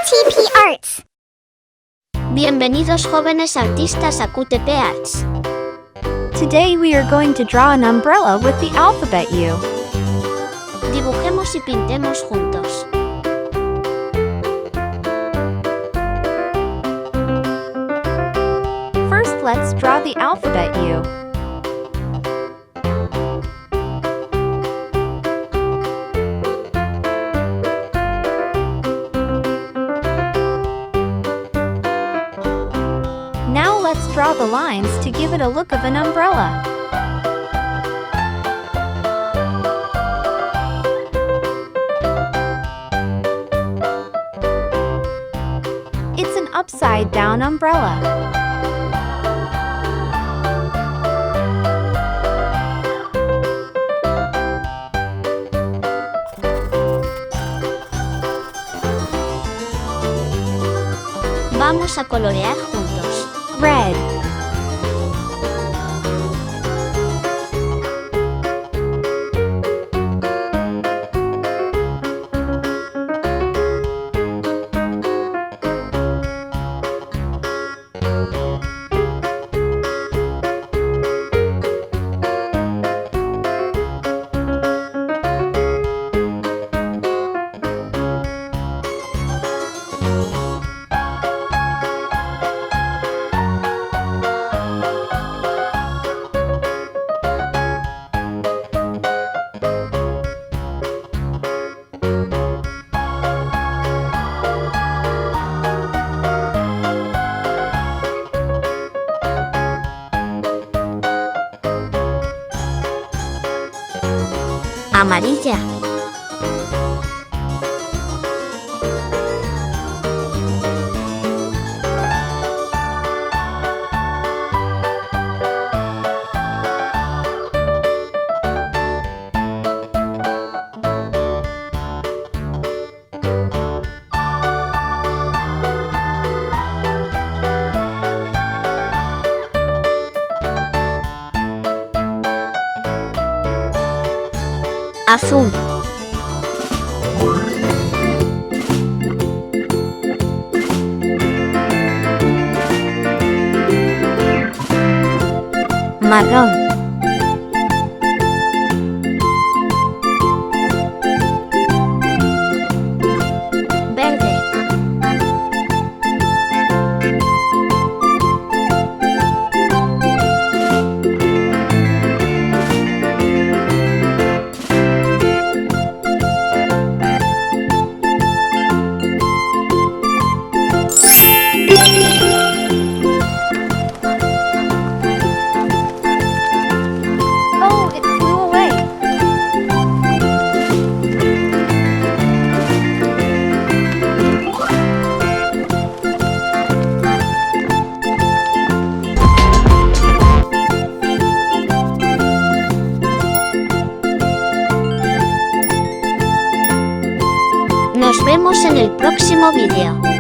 QTP ARTS. Bienvenidos jóvenes artistas a QTP ARTS. Today we are going to draw an umbrella with the alphabet U. Dibujemos y pintemos juntos. First, let's draw the alphabet U. Now let's draw the lines to give it a look of an umbrella. It's an upside-down umbrella. Vamos a colorear juntos. Red. Amarilla. Azul. Marrón. Verde. Nos vemos en el próximo vídeo.